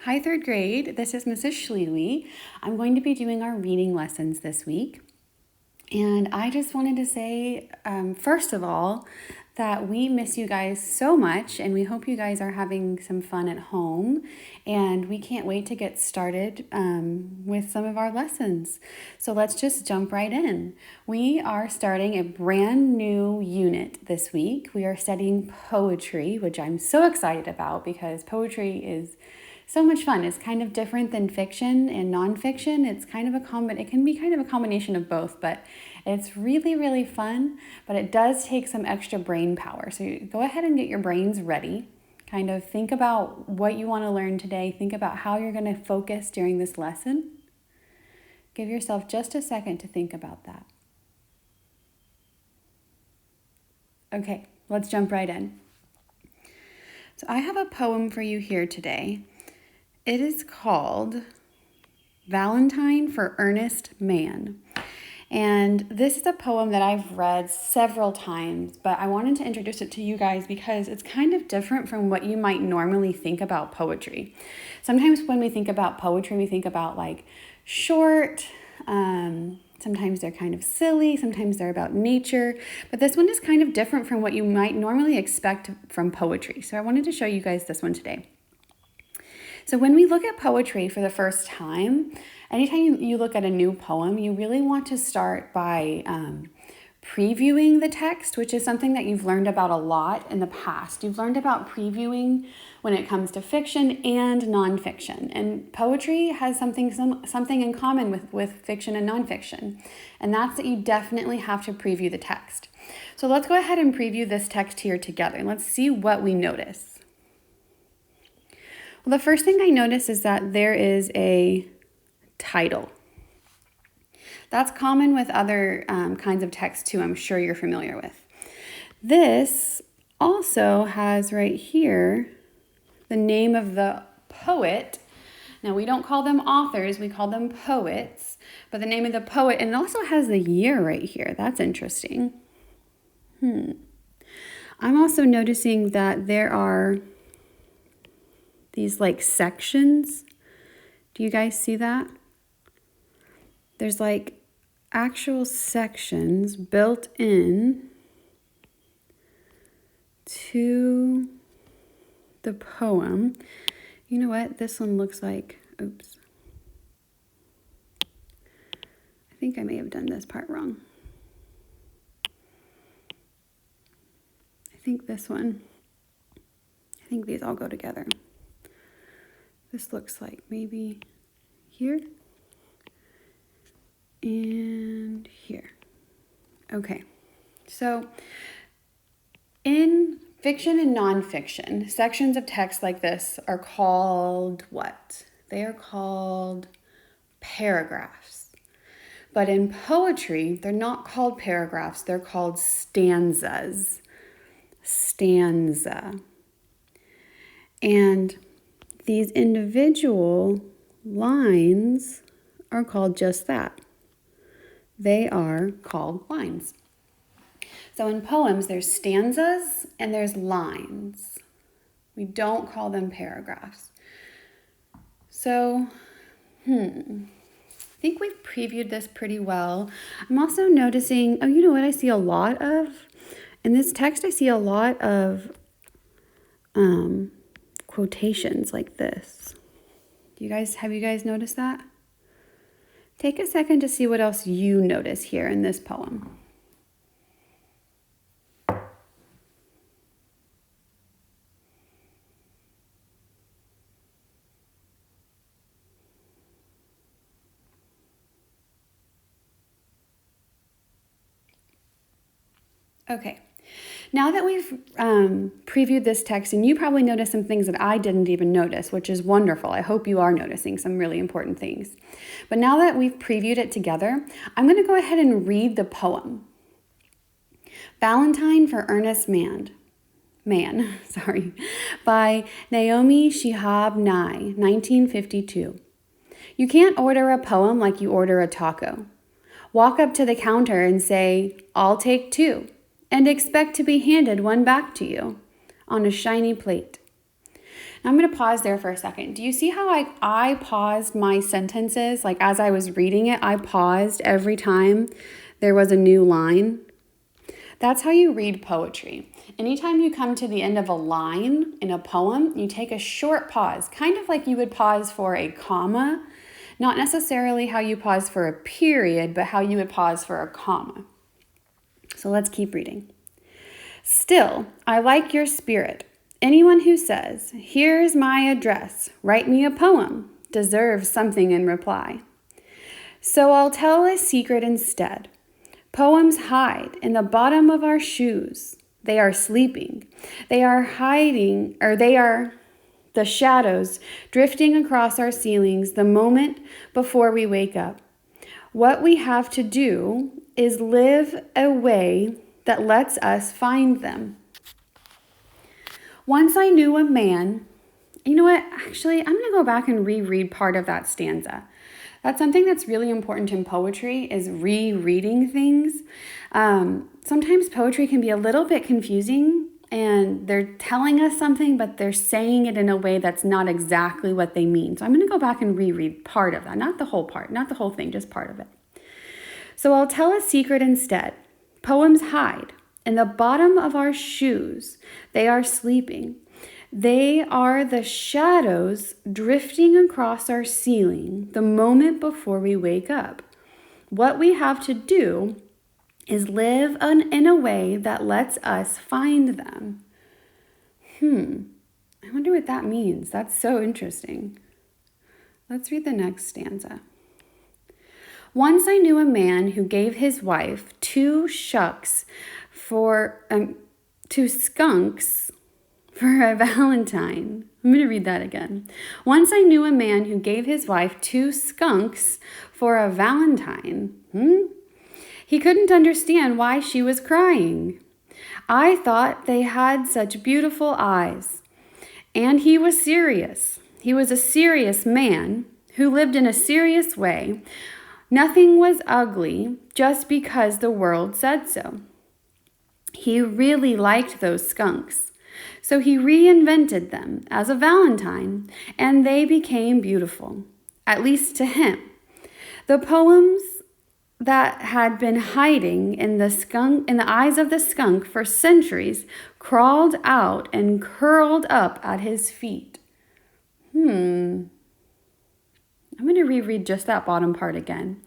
Hi, third grade. This is Mrs. Schlewy. I'm going to be doing our reading lessons this week. And I just wanted to say, first of all, that we miss you guys so much and we hope you guys are having some fun at home. And we can't wait to get started with some of our lessons. So let's just jump right in. We are starting a brand new unit this week. We are studying poetry, which I'm so excited about because poetry is so much fun. It's kind of different than fiction and nonfiction. It's kind of it can be kind of a combination of both, but it's really, really fun, but it does take some extra brain power. So go ahead and get your brains ready. Kind of think about what you want to learn today. Think about how you're going to focus during this lesson. Give yourself just a second to think about that. Okay, let's jump right in. So I have a poem for you here today. It is called Valentine for Earnest Man. And this is a poem that I've read several times, but I wanted to introduce it to you guys because it's kind of different from what you might normally think about poetry. Sometimes when we think about poetry, we think about like short, sometimes they're kind of silly, sometimes they're about nature, but this one is kind of different from what you might normally expect from poetry. So I wanted to show you guys this one today. So when we look at poetry for the first time, anytime you look at a new poem, you really want to start by previewing the text, which is something that you've learned about a lot in the past. You've learned about previewing when it comes to fiction and nonfiction. And poetry has something in common with fiction and nonfiction. And that's that you definitely have to preview the text. So let's go ahead and preview this text here together. And let's see what we notice. Well, the first thing I notice is that there is a title. That's common with other kinds of text too, I'm sure you're familiar with. This also has right here the name of the poet. Now, we don't call them authors, we call them poets, but the name of the poet, and it also has the year right here. That's interesting. I'm also noticing that there are these like sections. Do you guys see that? There's like actual sections built in to the poem. You know what? This one looks like, oops. I think I may have done this part wrong. I think these all go together. This looks like maybe here and here. Okay, so in fiction and nonfiction, sections of text like this are called what? They are called paragraphs. But in poetry, they're not called paragraphs, they're called stanzas. Stanza. And these individual lines are called just that. They are called lines. So in poems, there's stanzas and there's lines. We don't call them paragraphs. So, I think we've previewed this pretty well. I'm also noticing, you know what I see a lot of? In this text, I see a lot of quotations like this. Have you guys noticed that? Take a second to see what else you notice here in this poem. Okay. Now that we've previewed this text, and you probably noticed some things that I didn't even notice, which is wonderful. I hope you are noticing some really important things. But now that we've previewed it together, I'm going to go ahead and read the poem. Valentine for Earnest Man, by Naomi Shihab Nye, 1952. You can't order a poem like you order a taco. Walk up to the counter and say, "I'll take 2." And expect to be handed one back to you on a shiny plate. I'm going to pause there for a second. Do you see how I paused my sentences? Like as I was reading it, I paused every time there was a new line. That's how you read poetry. Anytime you come to the end of a line in a poem, you take a short pause, kind of like you would pause for a comma, not necessarily how you pause for a period, but how you would pause for a comma. So let's keep reading. Still, I like your spirit. Anyone who says, "Here's my address, write me a poem," deserves something in reply. So I'll tell a secret instead. Poems hide in the bottom of our shoes. They are sleeping. They are hiding, or they are the shadows drifting across our ceilings the moment before we wake up. What we have to do is live a way that lets us find them. Once I knew a man, you know what? Actually, I'm going to go back and reread part of that stanza. That's something that's really important in poetry, is rereading things. Sometimes poetry can be a little bit confusing and they're telling us something, but they're saying it in a way that's not exactly what they mean. So I'm going to go back and reread part of that, not the whole part, not the whole thing, just part of it. So I'll tell a secret instead. Poems hide in the bottom of our shoes. They are sleeping. They are the shadows drifting across our ceiling the moment before we wake up. What we have to do is live in a way that lets us find them. I wonder what that means. That's so interesting. Let's read the next stanza. Once I knew a man who gave his wife two skunks for a Valentine. I'm going to read that again. Once I knew a man who gave his wife two skunks for a Valentine. He couldn't understand why she was crying. I thought they had such beautiful eyes. And he was serious. He was a serious man who lived in a serious way. Nothing was ugly just because the world said so. He really liked those skunks. So he reinvented them as a Valentine, and they became beautiful, at least to him. The poems that had been hiding in the eyes of the skunk for centuries crawled out and curled up at his feet. I'm going to reread just that bottom part again.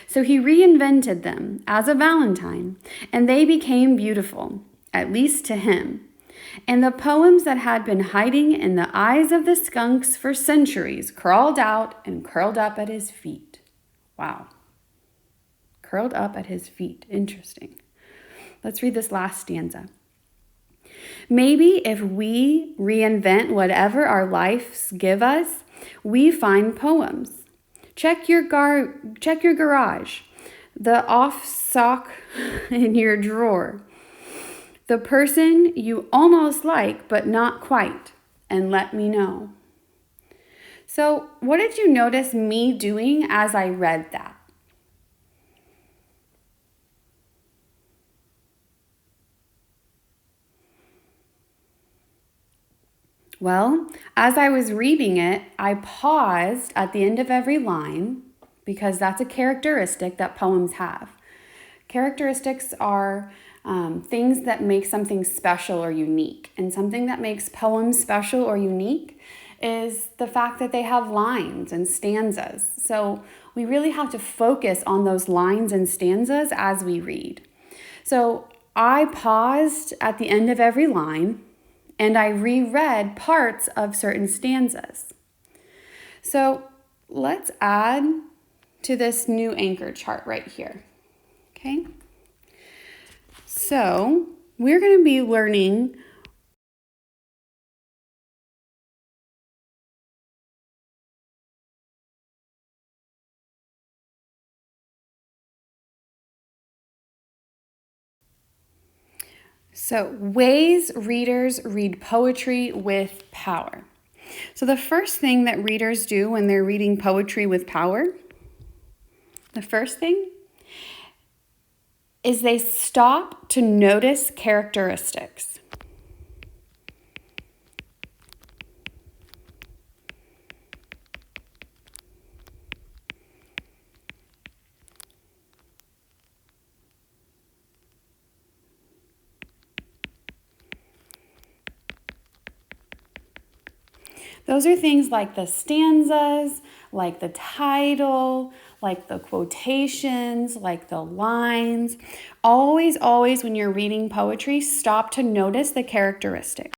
So he reinvented them as a Valentine, and they became beautiful, at least to him. And the poems that had been hiding in the eyes of the skunks for centuries crawled out and curled up at his feet. Wow. Curled up at his feet. Interesting. Let's read this last stanza. Maybe if we reinvent whatever our lives give us, we find poems. Check your garage, the off sock in your drawer, the person you almost like but not quite, and let me know. So, what did you notice me doing as I read that? Well, as I was reading it, I paused at the end of every line because that's a characteristic that poems have. Characteristics are things that make something special or unique. And something that makes poems special or unique is the fact that they have lines and stanzas. So we really have to focus on those lines and stanzas as we read. So I paused at the end of every line and I reread parts of certain stanzas. So let's add to this new anchor chart right here. Okay? So we're going to be learning ways readers read poetry with power. So the first thing that readers do when they're reading poetry with power, the first thing is they stop to notice characteristics. Those are things like the stanzas, like the title, like the quotations, like the lines. Always, always when you're reading poetry, stop to notice the characteristics.